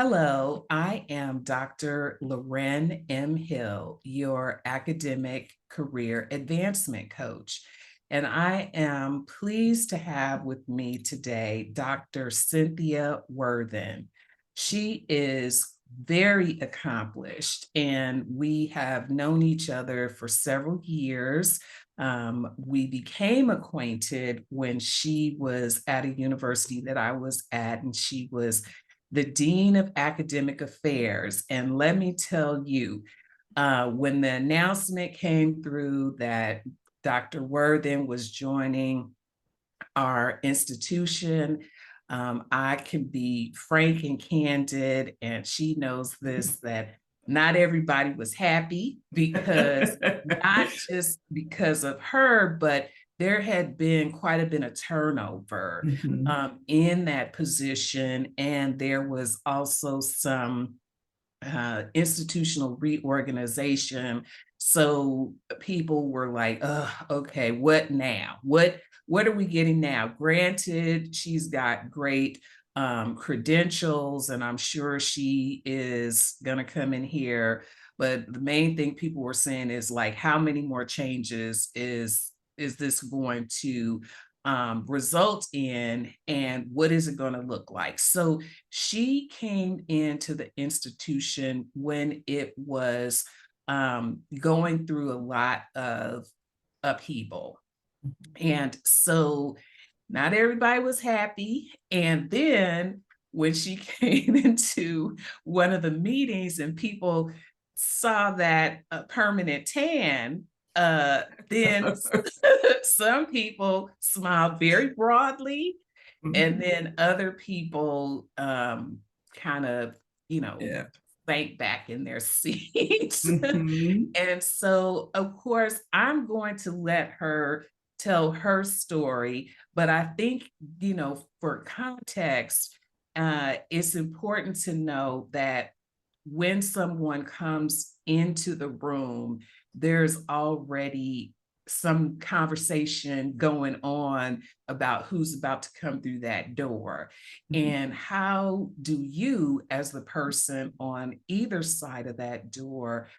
Hello, I am Dr. Loren M. Hill, your academic career advancement coach. And I am pleased to have with me today Dr. Cynthia Worthen. She is very accomplished, and we have known each other for several years. We became acquainted when she was at a university that I was at, and she was the Dean of Academic Affairs. And let me tell you, when the announcement came through that Dr. Worthen was joining our institution, I can be frank and candid, and she knows this, that not everybody was happy because not just because of her, but there had been quite a bit of turnover Mhm. in that position. And there was also some institutional reorganization. So people were like, "Oh, okay, what now? What are we getting now?" Granted, she's got great credentials, and I'm sure she is going to come in here. But the main thing people were saying is like, how many more changes is this going to result in, and what is it going to look like? So she came into the institution when it was going through a lot of upheaval. And so not everybody was happy. And then when she came into one of the meetings and people saw that permanent tan, then some people smiled very broadly, and Mhm. then other people kind of, you know, Yeah. sank back in their seats. Mhm. And so, of course, I'm going to let her tell her story. But I think, for context, it's important to know that when someone comes into the room, there's already some conversation going on about who's about to come through that door. Mhm. And how do you, as the person on either side of that door,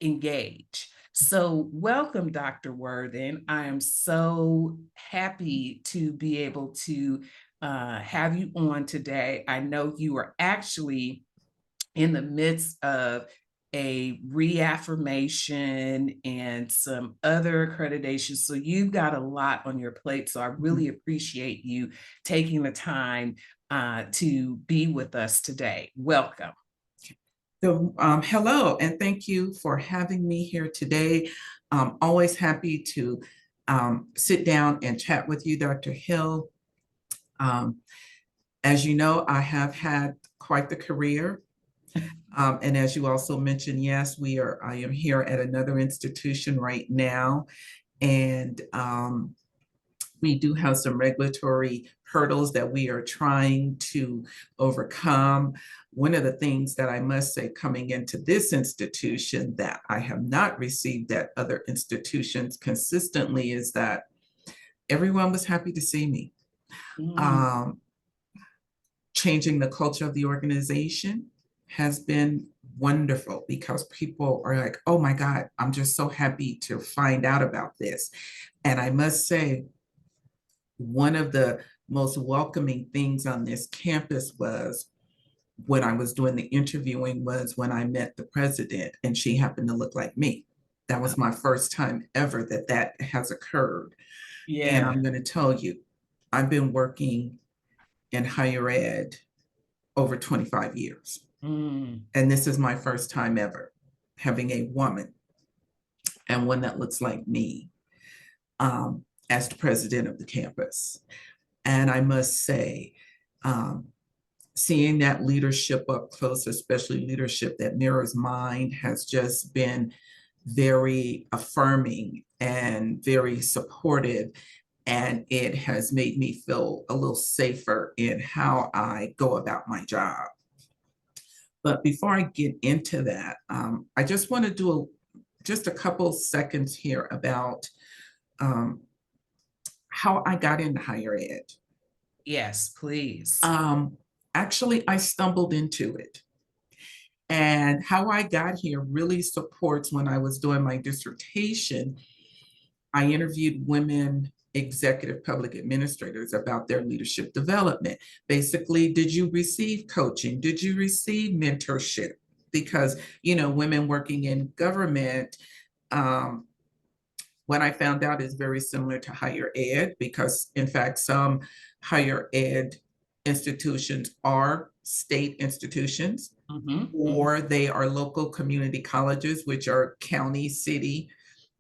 engage? So, welcome, Dr. Worthen. I am so happy to be able to have you on today. I know you are actually in the midst of a reaffirmation and some other accreditations. So you've got a lot on your plate. So I really Mhm. appreciate you taking the time to be with us today. Welcome. So, hello, and thank you for having me here today. I'm always happy to sit down and chat with you, Dr. Hill. Um, as you know, I have had quite the career. And as you also mentioned, yes, I am here at another institution right now. And we do have some regulatory hurdles that we are trying to overcome. One of the things that I must say coming into this institution that I have not received at other institutions consistently is that everyone was happy to see me. Mm, Um, Changing the culture of the organization has been wonderful because people are like, oh my God, I'm just so happy to find out about this. And I must say, one of the most welcoming things on this campus was when I was doing the interviewing was when I met the president and she happened to look like me. That was my first time ever that that has occurred. And yeah. I'm going to tell you, I've been working in higher ed over 25 years. Mm, And this is my first time ever having a woman and one that looks like me as the president of the campus. And I must say, um, seeing that leadership up close, especially leadership that mirrors mine, has just been very affirming and very supportive. And it has made me feel a little safer in how I go about my job. But before I get into that, I just want to do just a couple seconds here about um, how I got into higher ed. yes, please. Um, Actually, I stumbled into it. And how I got here really supports when I was doing my dissertation. I interviewed women executive public administrators about their leadership development. Basically, did you receive coaching? Did you receive mentorship? Because, women working in government, um, what I found out is very similar to higher ed, because in fact, some higher ed institutions are state institutions, or they are local community colleges, which are county, city,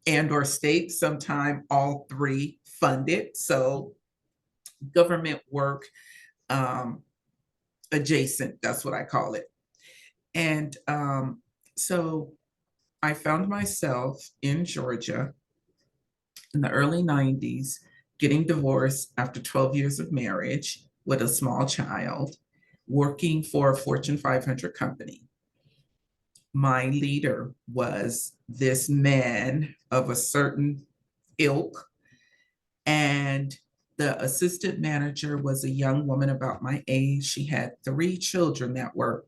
and or state, sometimes all three funded. So government work um, adjacent, that's what I call it. And so I found myself in Georgia in the early 90s, getting divorced after 12 years of marriage with a small child, working for a Fortune 500 company. My leader was this man of a certain ilk, and the assistant manager was a young woman about my age. She had three children that were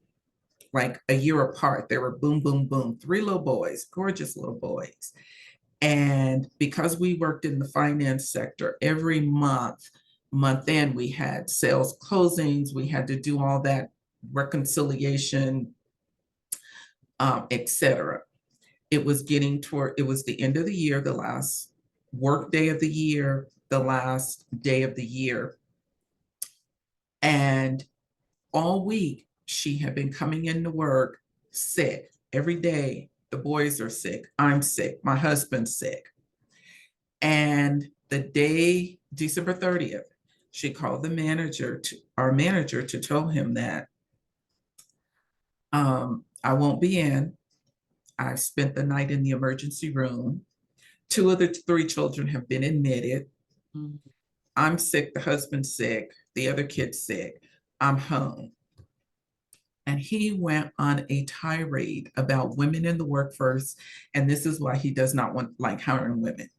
like a year apart. They were boom, boom, boom, three little boys, gorgeous little boys. And because we worked in the finance sector, every month end, we had sales closings, we had to do all that reconciliation, etc. It was the end of the year, the last work day of the year, the last day of the year. And all week, she had been coming into work sick. Every day, the boys are sick. I'm sick. My husband's sick. And the day, December 30th, she called our manager, to tell him that I won't be in. I spent the night in the emergency room. Two of the three children have been admitted. I'm sick, the husband's sick, the other kid's sick. I'm home. And he went on a tirade about women in the workforce. And this is why he does not want like hiring women,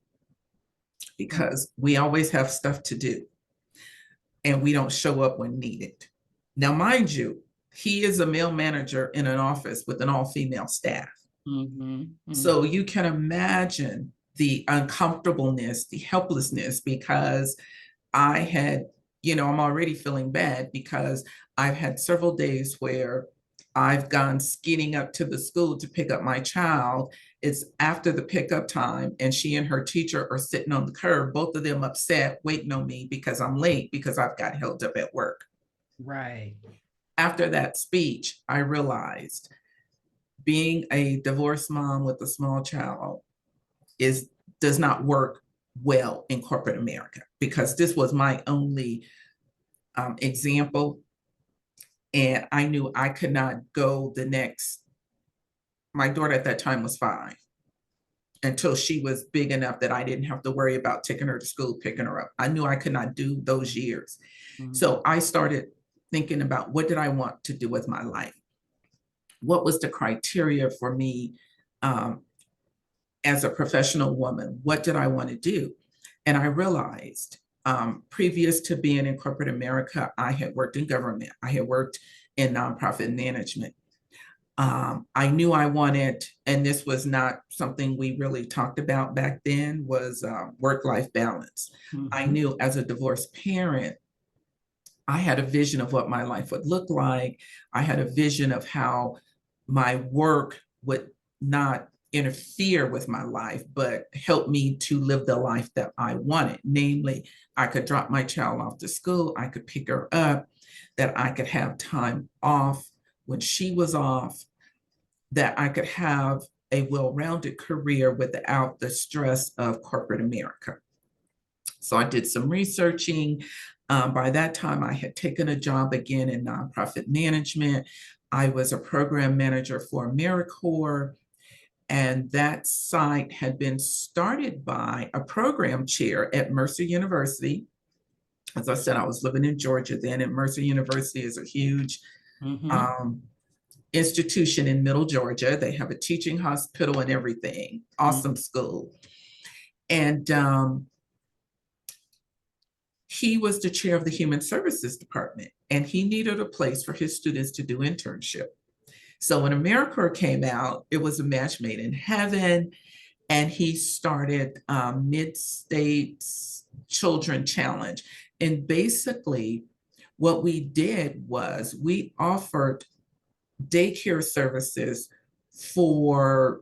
because we always have stuff to do and we don't show up when needed. Now, mind you, he is a male manager in an office with an all-female staff. So you can imagine the uncomfortableness, the helplessness, because I had, I'm already feeling bad because I've had several days where I've gone skinning up to the school to pick up my child. It's after the pickup time, and she and her teacher are sitting on the curb, both of them upset, waiting on me because I'm late because I've got held up at work. Right. After that speech, I realized being a divorced mom with a small child does not work well in corporate America, because this was my only example. And I knew I could not go my daughter at that time was 5, until she was big enough that I didn't have to worry about taking her to school, picking her up. I knew I could not do those years. So I started thinking about, what did I want to do with my life? What was the criteria for me as a professional woman? What did I want to do? And I realized, previous to being in corporate America, I had worked in government. I had worked in nonprofit management. I knew I wanted, and this was not something we really talked about back then, was work-life balance. I knew as a divorced parent, I had a vision of what my life would look like. I had a vision of how my work would not interfere with my life, but help me to live the life that I wanted. Namely, I could drop my child off to school, I could pick her up, that I could have time off when she was off, that I could have a well-rounded career without the stress of corporate America. So I did some researching. By that time, I had taken a job again in nonprofit management. I was a program manager for AmeriCorps, and that site had been started by a program chair at Mercer University. As I said, I was living in Georgia then, and Mercer University is a huge institution in Middle Georgia. They have a teaching hospital and everything. Awesome school. And he was the chair of the Human Services Department, and he needed a place for his students to do internship. So when AmeriCorps came out, it was a match made in heaven, and he started Mid-States Children Challenge. And basically, what we did was we offered daycare services for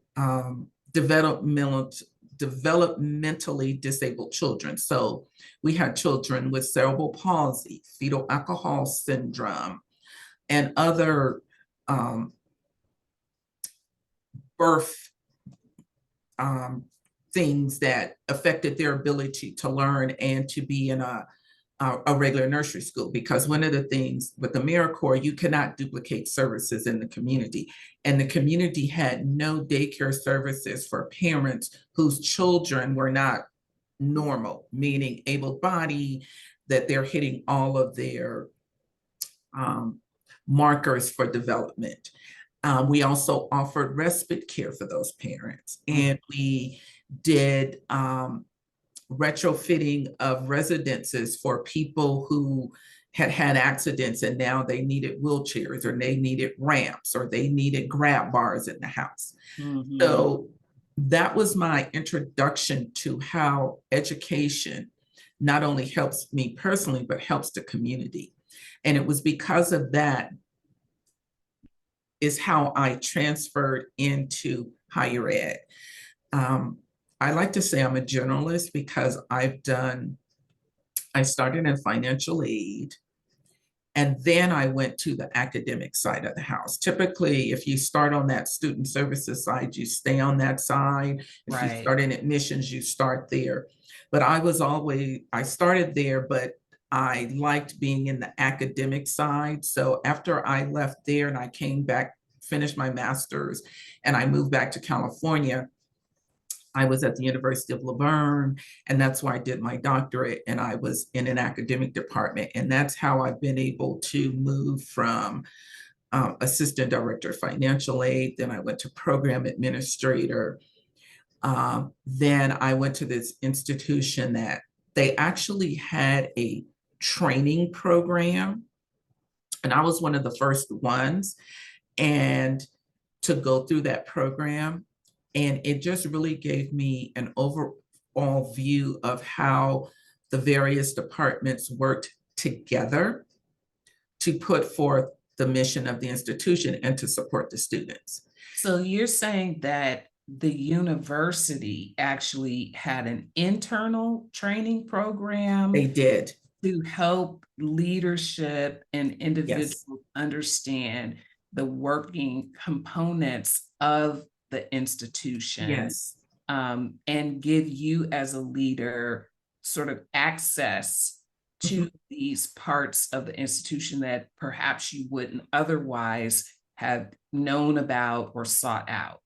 developmentally disabled children. So we had children with cerebral palsy, fetal alcohol syndrome, and other birth things that affected their ability to learn and to be in a regular nursery school. Because one of the things with AmeriCorps, you cannot duplicate services in the community. And the community had no daycare services for parents whose children were not normal, meaning able-bodied, that they're hitting all of their markers for development. We also offered respite care for those parents, and we did retrofitting of residences for people who had had accidents and now they needed wheelchairs, or they needed ramps, or they needed grab bars in the house. Mm-hmm. So that was my introduction to how education not only helps me personally, but helps the community. And it was because of that is how I transferred into higher ed. I like to say I'm a generalist because I started in financial aid, and then I went to the academic side of the house. Typically, if you start on that student services side, you stay on that side. If you start in admissions, you start there. But I started there, but I liked being in the academic side. So after I left there and I came back, finished my master's, and I moved back to California, I was at the University of Laverne, and that's where I did my doctorate, and I was in an academic department. And that's how I've been able to move from assistant director of financial aid, then I went to program administrator. Then I went to this institution that they actually had a training program, and I was one of the first ones and to go through that program. And it just really gave me an overall view of how the various departments worked together to put forth the mission of the institution and to support the students. So you're saying that the university actually had an internal training program? They did. To help leadership and individuals understand the working components of the institution. Yes. And give you as a leader sort of access to these parts of the institution that perhaps you wouldn't otherwise have known about or sought out.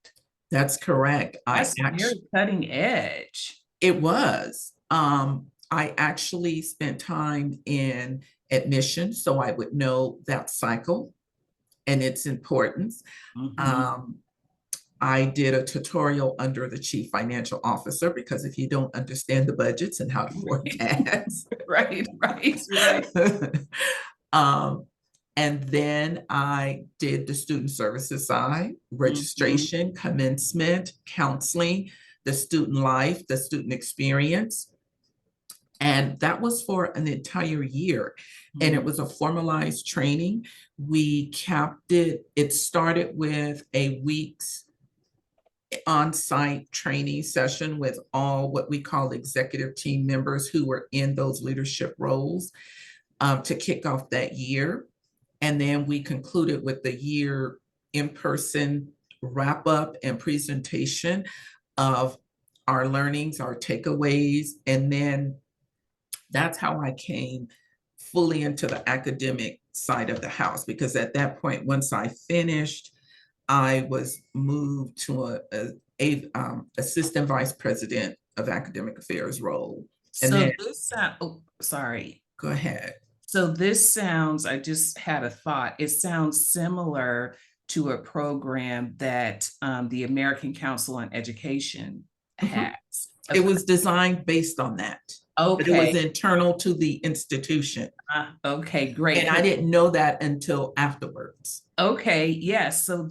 That's correct. That's very cutting edge. It was. I actually spent time in admissions, so I would know that cycle and its importance. I did a tutorial under the chief financial officer, because if you don't understand the budgets and how to forecast. Right. And then I did the student services side, registration, commencement, counseling, the student life, the student experience. And that was for an entire year. And it was a formalized training. We capped it. It started with a week's on-site training session with all what we call executive team members who were in those leadership roles to kick off that year. And then we concluded with the year in-person wrap up and presentation of our learnings, our takeaways. And then that's how I came fully into the academic side of the house, because at that point, once I finished, I was moved to a assistant vice president of academic affairs role. And so then, sorry. Go ahead. So this sounds, I just had a thought. It sounds similar to a program that the American Council on Education has. It was designed based on that. but it was Okay. internal to the institution. Okay, great. And I didn't know that until afterwards. Okay, yes. So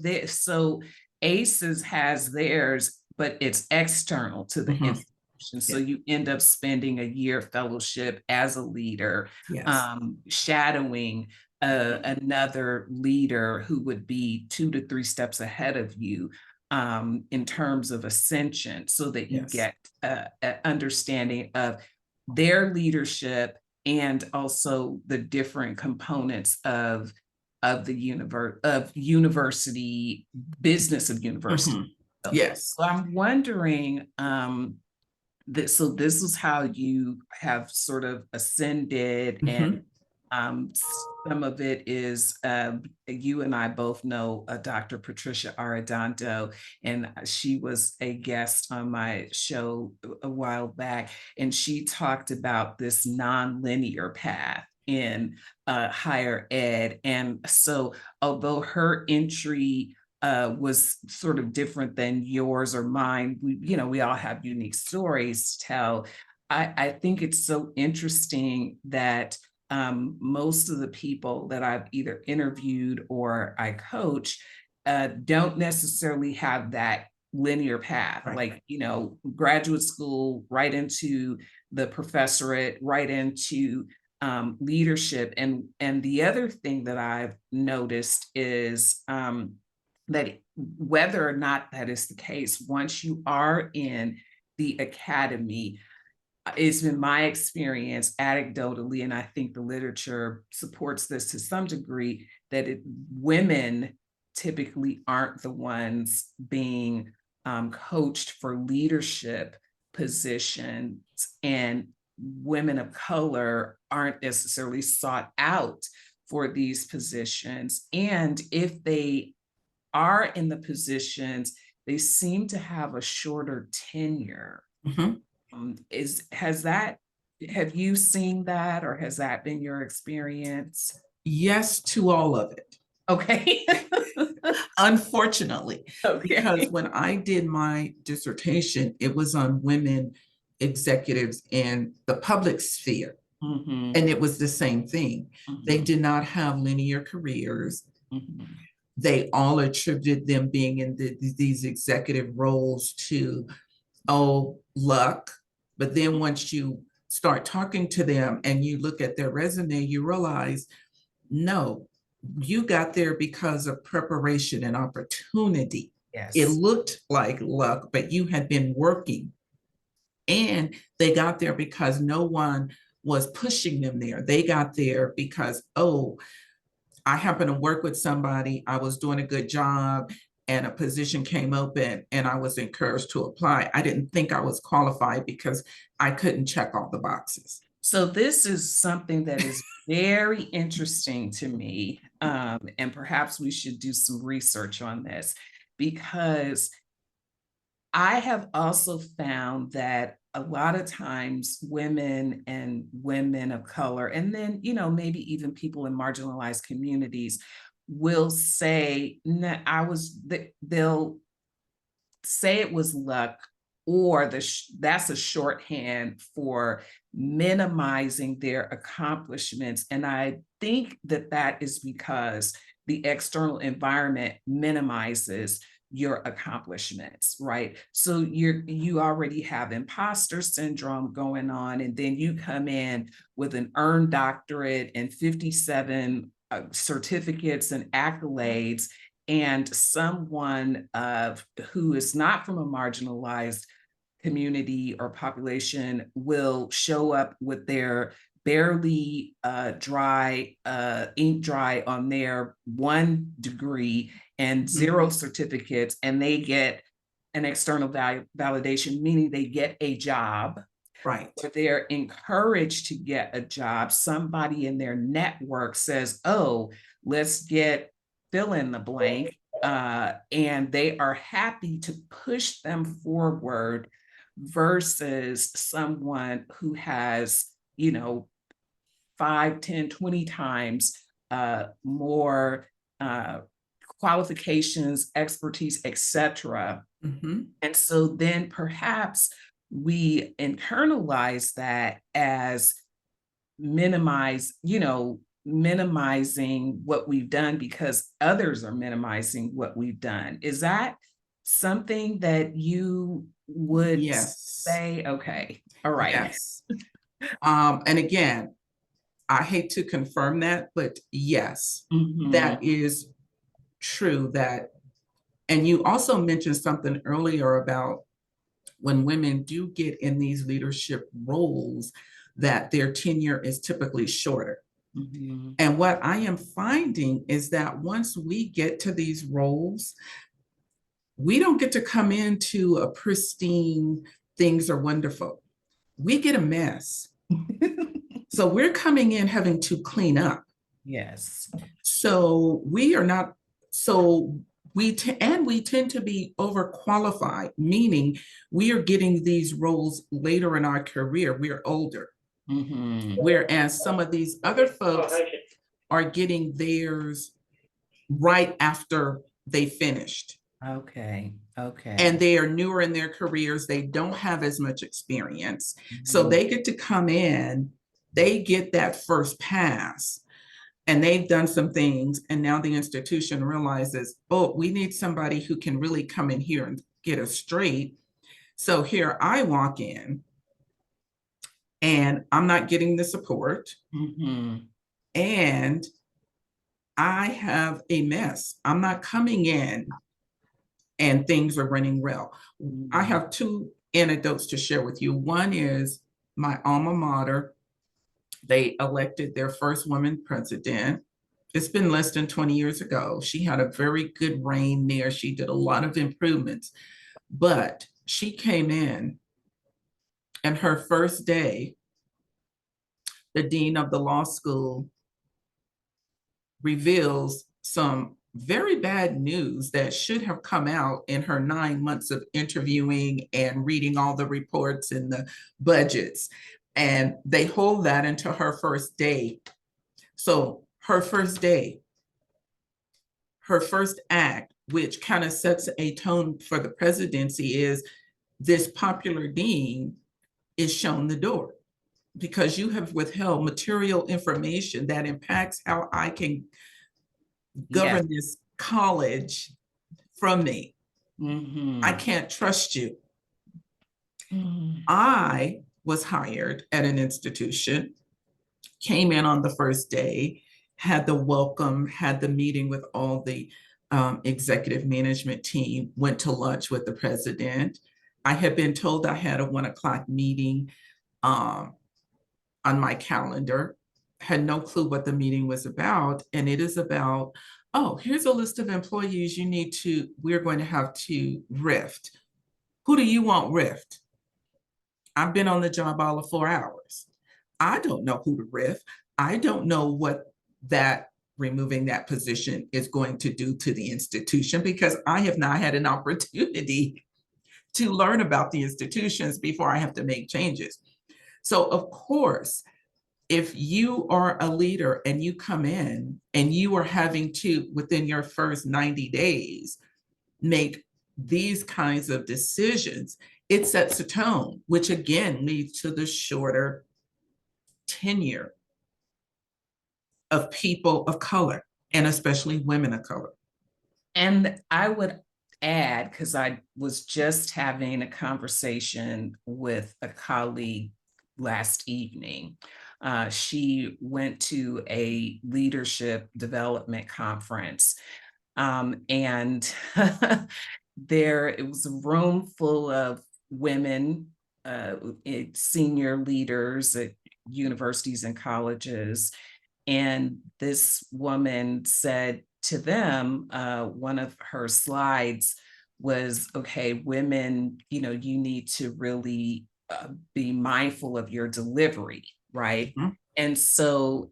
ACES has theirs, but it's external to the Mhm. institution. So Yeah. you end up spending a year fellowship as a leader, Yes. shadowing another leader who would be 2 to 3 steps ahead of you in terms of ascension, so that you Yes. get an understanding of their leadership and also the different components of the university business of university. Mhm. Yes. So I'm wondering that, so this is how you have sort of ascended, and Mhm. some of it is you and I both know Dr. Patricia Arredondo, and she was a guest on my show a while back, and she talked about this non-linear path in higher ed. And so, although her entry was sort of different than yours or mine, we all have unique stories to tell. I think it's so interesting that most of the people that I've either interviewed or I coach don't necessarily have that linear path, Right. like, graduate school, right into the professorate, right into leadership. And the other thing that I've noticed is that whether or not that is the case, once you are in the academy, it's been my experience anecdotally, and I think the literature supports this to some degree, that women typically aren't the ones being coached for leadership positions, and women of color aren't necessarily sought out for these positions. And if they are in the positions, they seem to have a shorter tenure. Mhm. Is has that Have you seen that, or has that been your experience? Yes to all of it. Okay. Unfortunately, because Okay. when I did my dissertation, it was on women executives in the public sphere. Mhm, And it was the same thing. They mhm, did not have linear careers. mhm. They all attributed them being in these executive roles to, oh, luck. But then once you start talking to them and you look at their resume, you realize, no, you got there because of preparation and opportunity. It Yes. looked like luck, but you had been working, and they got there because no one was pushing them there. They got there because, oh, I happened to work with somebody, I was doing a good job, and a position came open and I was encouraged to apply. I didn't think I was qualified because I couldn't check all the boxes. So this is something that is very interesting to me, and perhaps we should do some research on this, because I have also found that a lot of times women and women of color, and then, maybe even people in marginalized communities, will say, nah, they'll say it was luck, or that's a shorthand for minimizing their accomplishments. And I think that that is because the external environment minimizes your accomplishments, right? So you already have imposter syndrome going on, and then you come in with an earned doctorate and 57 certificates and accolades, and someone who is not from a marginalized community or population will show up with their barely ink dry on their 1 degree and Mhm. 0 certificates, and they get an external validation, meaning they get a job, Right. or they're encouraged to get a job. Somebody in their network says, oh, let's get fill in the blank. And they are happy to push them forward versus someone who has, 5, 10, 20 times more qualifications, expertise, etc. Mhm. And so then perhaps we internalize that as minimizing what we've done because others are minimizing what we've done. Is that something that you would Yes, say? Okay, all right. yes. And again, I hate to confirm that, but yes, that Mhm, is true. That, and you also mentioned something earlier about when women do get in these leadership roles, that their tenure is typically shorter. mhm. And what I am finding is that once we get to these roles, we don't get to come into a pristine, things are wonderful. We get a mess. So we're coming in having to clean up. Yes. So we are not, so and we tend to be overqualified, meaning we are getting these roles later in our career. We're older. Mhm. Whereas some of these other folks are getting theirs right after they finished. Okay, And okay. they are newer in their careers. They don't have as much experience. So Mhm. they get to come in, they get that first pass, and they've done some things. And now the institution realizes, oh, we need somebody who can really come in here and get us straight. So here I walk in and I'm not getting the support. Mhm. And I have a mess. I'm not coming in and things are running well. I Mhm. have two anecdotes to share with you. One is my alma mater. They elected their first woman president. It's been less than 20 years ago. She had a very good reign there. She did a lot of improvements, but she came in and her first day, the dean of the law school reveals some very bad news that should have come out in her 9 months of interviewing and reading all the reports and the budgets. And they hold that into her first day. So her first day, her first act, which kind of sets a tone for the presidency, is this popular dean is shown the door because you have withheld material information that impacts how I can Yes. govern this college from me. I Mhm. can't trust you. Mhm. I was hired at an institution, came in on the first day, had the welcome, had the meeting with all the executive management team, went to lunch with the president. I had been told I had a 1 o'clock meeting um, on my calendar, had no clue what the meeting was about. And it is about, oh, here's a list of employees we're going to have to rift. Who do you want rift? I've been on the job all of 4 hours. I don't know who to riff. I don't know what that removing that position is going to do to the institution because I have not had an opportunity to learn about the institutions before I have to make changes. So, of course, if you are a leader and you come in and you are having to, within your first 90 days, make these kinds of decisions, it sets a tone, which again leads to the shorter tenure of people of color and especially women of color. And I would add, because I was just having a conversation with a colleague last evening. She went to a leadership development conference, and there it was a room full of women, senior leaders at universities and colleges, and this woman said to them, one of her slides was, okay, women, you need to really be mindful of your delivery, right? Mhm, And so,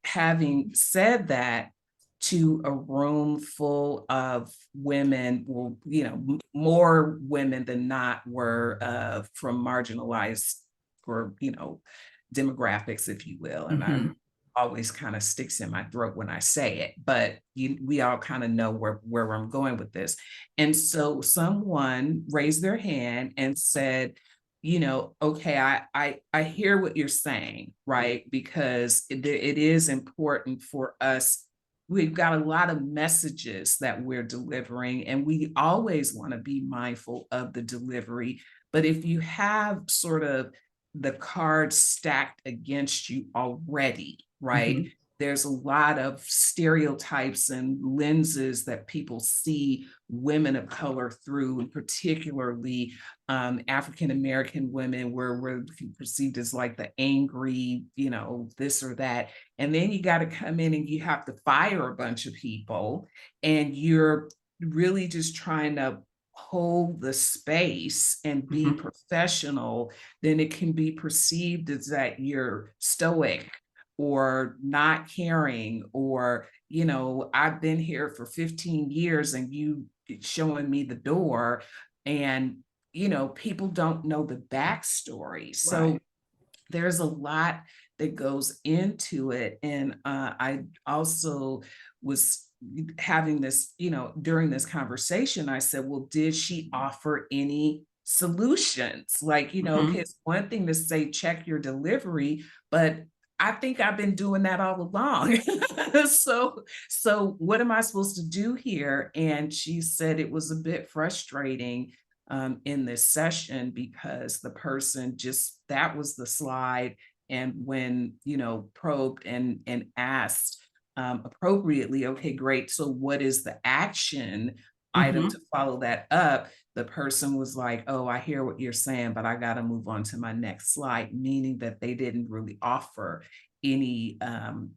having said that, to a room full of women, well, more women than not were from marginalized or, demographics, if you will. And I mhm, always kind of sticks in my throat when I say it, but we all kind of know where I'm going with this. And so someone raised their hand and said, okay, I hear what you're saying, right? Because it is important for us. We've got a lot of messages that we're delivering, and we always want to be mindful of the delivery. But if you have sort of the cards stacked against you already, right? Mhm. There's a lot of stereotypes and lenses that people see women of color through, and particularly African American women, where we're perceived as like the angry, this or that. And then you got to come in and you have to fire a bunch of people, and you're really just trying to hold the space and be Mhm. professional. Then it can be perceived as that you're stoic or not caring, or I've been here for 15 years and you showing me the door. And people don't know the backstory. So Right. there's a lot that goes into it. And I also was having this, during this conversation, I said, well, did she offer any solutions? Like, Mhm. it's one thing to say, check your delivery, but I think I've been doing that all along. So what am I supposed to do here? And she said it was a bit frustrating in this session, because the person just, that was the slide. And when probed and asked appropriately, okay, great, so what is the action item to Mhm. follow that up, the person was like, oh, I hear what you're saying, but I got to move on to my next slide, meaning that they didn't really offer any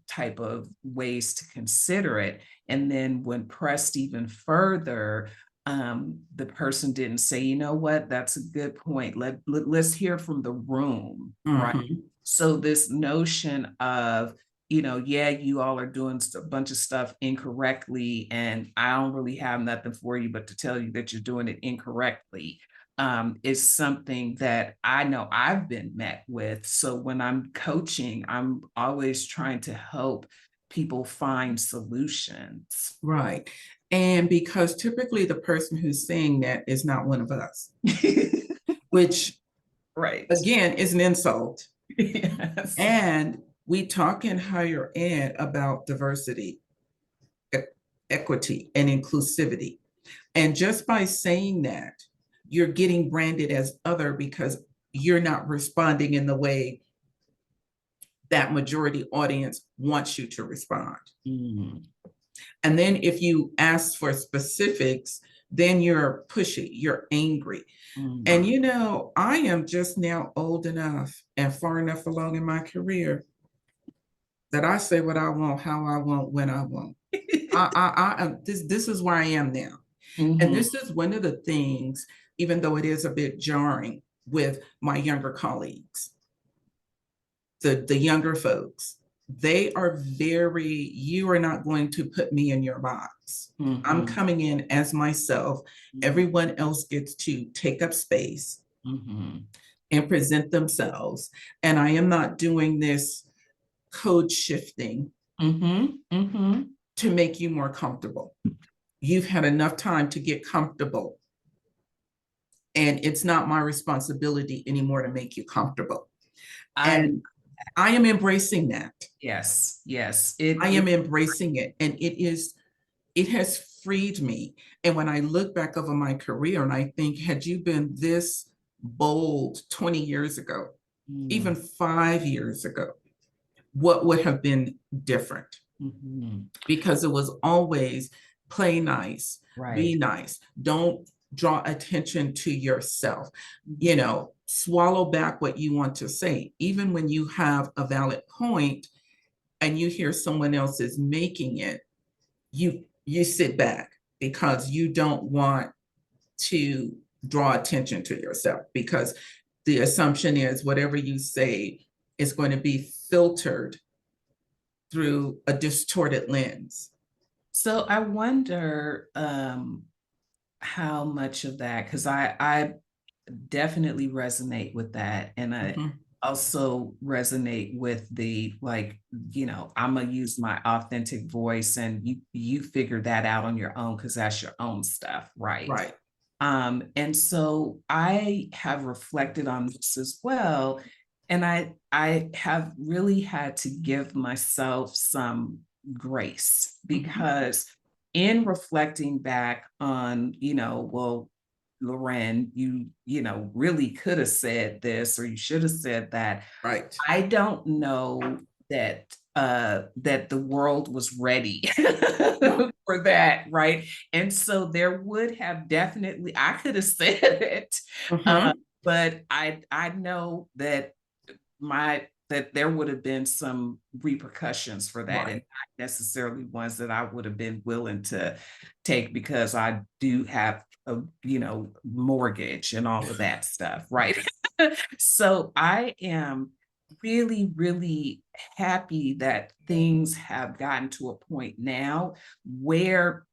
type of ways to consider it. And then when pressed even further, the person didn't say, you know what, that's a good point. Let's hear from the room, right? Mhm. So this notion of, yeah, you all are doing a bunch of stuff incorrectly, and I don't really have nothing for you but to tell you that you're doing it incorrectly, is something that I know I've been met with. So when I'm coaching, I'm always trying to help people find solutions. Right. And because typically the person who's saying that is not one of us, which Right. again is an insult. Yes. And we talk in higher ed about diversity, e- equity, and inclusivity. And just by saying that, you're getting branded as other because you're not responding in the way that majority audience wants you to respond. Mm, And then if you ask for specifics, then you're pushy, you're angry. And mm. I am just now old enough and far enough along in my career that I say what I want, how I want, when I want. This is where I am now. And Mhm, this is one of the things, even though it is a bit jarring with my younger colleagues, the younger folks, they are you are not going to put me in your box. I'm mhm, coming in as myself. mhm, Everyone else gets to take up space mhm, and present themselves. And I am not doing this code shifting mhm, mhm. to make you more comfortable. You've had enough time to get comfortable. And it's not my responsibility anymore to make you comfortable. I And I am embracing that. Yes, yes. I It am embracing it. And it has freed me. And when I look back over my career and I think, had you been this bold 20 years ago, mm, even 5 years ago, what would have been different? mhm. Because it was always play nice, be Right. nice, don't draw attention to yourself, swallow back what you want to say. Even when you have a valid point and you hear someone else is making it, you sit back because you don't want to draw attention to yourself, because the assumption is whatever you say is going to be filtered through a distorted lens. So I wonder how much of that, because I definitely resonate with that. And I Mhm. also resonate with the, like, I'm gonna use my authentic voice, and you figure that out on your own because that's your own stuff, right? Right. And so I have reflected on this as well. And I have really had to give myself some grace Mhm. because in reflecting back on, well, Loren, really could have said this or you should have said that. Right. I don't know that the world was ready No. for that, right? And so there would have definitely I could have said it, uh, Mhm. but I know that that there would have been some repercussions for that, and Right. not necessarily ones that I would have been willing to take because I do have a mortgage and all of that stuff, right? So I am really, really happy that things have gotten to a point now where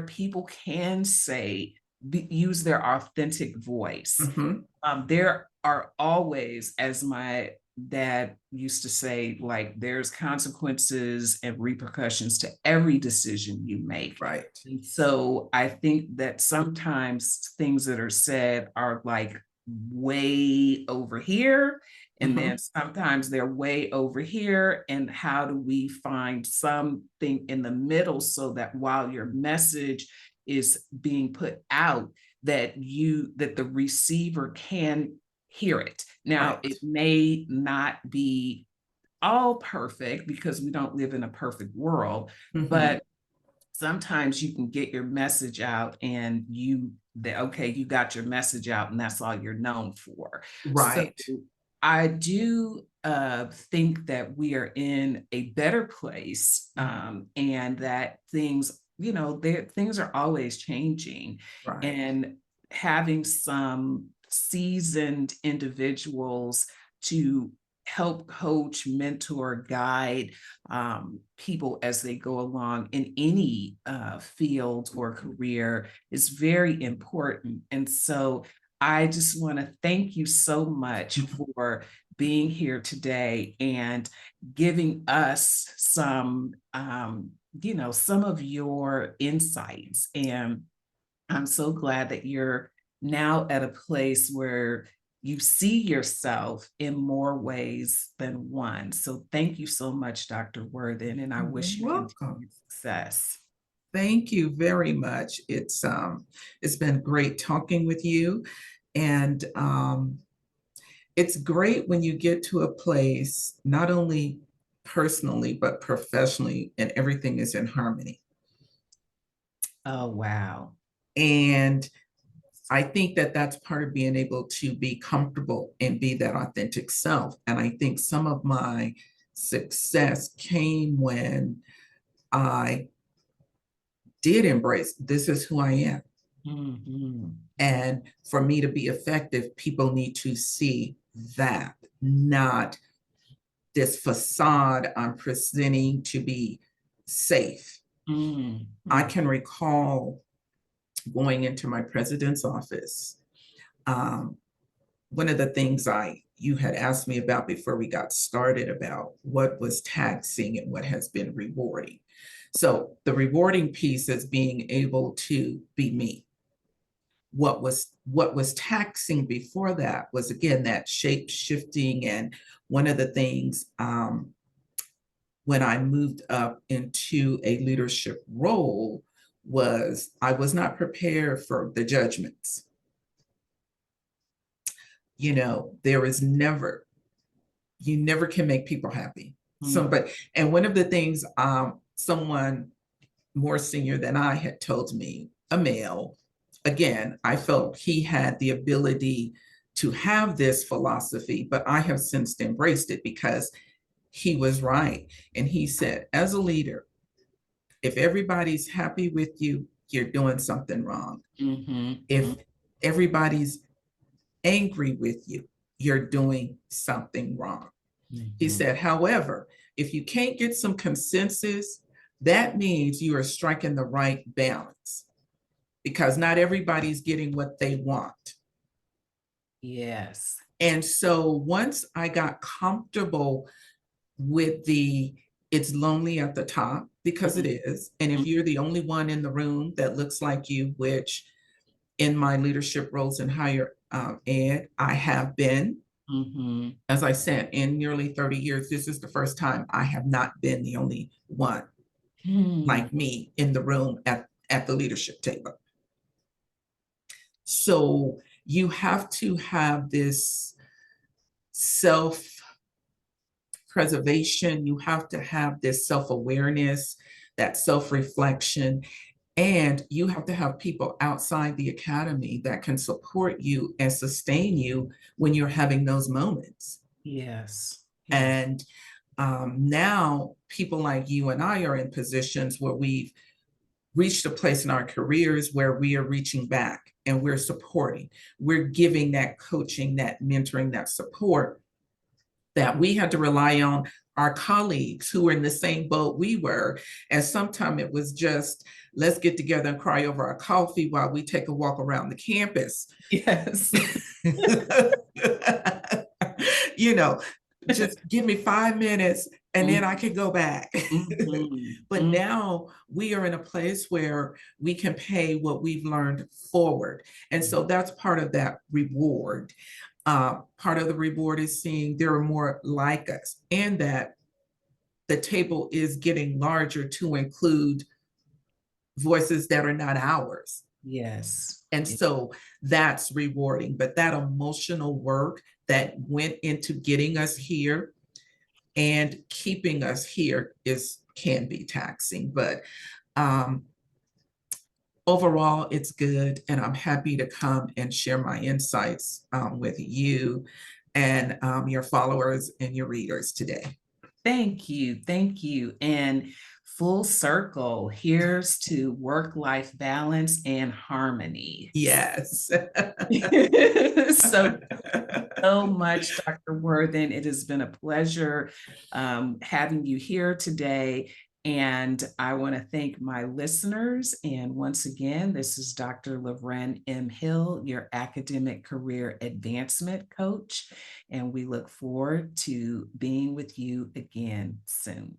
people can say use their authentic voice. Mhm. There are always, as my dad used to say, like there's consequences and repercussions to every decision you make. Right. And so I think that sometimes things that are said are like way over here. And then Mhm. sometimes they're way over here. And how do we find something in the middle so that while your message is being put out, that the receiver can hear it. Now, Right. it may not be all perfect because we don't live in a perfect world, Mhm. but sometimes you can get your message out and okay, you got your message out and that's all you're known for. So Right. I do think that we are in a better place, and that things are always changing, Right. and having some seasoned individuals to help coach, mentor, guide people as they go along in any field or career is very important. And so I just want to thank you so much for being here today and giving us some of your insights. And I'm so glad that you're now at a place where you see yourself in more ways than one. So thank you so much, Dr. Worthen, and I You're wish you welcome. continued success. Thank you very much. It's been great talking with you, and it's great when you get to a place not only personally but professionally, and everything is in harmony. Oh, wow. And I think that that's part of being able to be comfortable and be that authentic self. And I think some of my success came when I did embrace this is who I am. Mhm. And for me to be effective, people need to see that, not this facade I'm presenting to be safe. I Mhm. can recall going into my president's office. Um, One of the things you had asked me about before we got started about what was taxing and what has been rewarding. So the rewarding piece is being able to be me. What was taxing before that was again that shape shifting, and one of the things when I moved up into a leadership role was I was not prepared for the judgments. There is never you never can make people happy. Mhm. And one of the things someone more senior than I had told me, a male, again, I felt he had the ability to have this philosophy, but I have since embraced it because he was right. And he said, as a leader, if everybody's happy with you, you're doing something wrong. Mhm. If everybody's angry with you, you're doing something wrong. He Mhm. said, however, if you can't get some consensus, that means you are striking the right balance because not everybody's getting what they want. Yes. And so once I got comfortable with it's lonely at the top because it Mhm. is. And if you're the only one in the room that looks like you, which in my leadership roles in higher ed. I have been, Mhm. as I said, in nearly 30 years, this is the first time I have not been the only one Hmm. like me in the room at the leadership table. So you have to have this self preservation, you have to have this self awareness, that self reflection, and you have to have people outside the academy that can support you and sustain you when you're having those moments. Yes. Yes. And now people like you and I are in positions where we've reached a place in our careers where we are reaching back and we're supporting, we're giving that coaching, that mentoring, that support that we had to rely on our colleagues who were in the same boat we were. And sometimes it was just, let's get together and cry over our coffee while we take a walk around the campus. Yes. You know, just give me 5 minutes and then I can go back. Mhm. But Mm. now we are in a place where we can pay what we've learned forward. And so that's part of that reward. Part of the reward is seeing there are more like us, and that the table is getting larger to include voices that are not ours. Yes. And so that's rewarding. But that emotional work that went into getting us here and keeping us here is can be taxing. But um, overall, it's good. And I'm happy to come and share my insights with you and your followers and your readers today. Thank you. Thank you. And full circle, here's to work-life balance and harmony. Yes. So so much, Dr. Worthen. It has been a pleasure having you here today. And I want to thank my listeners. And once again, this is Dr. Lavren M. Hill, your academic career advancement coach. And we look forward to being with you again soon.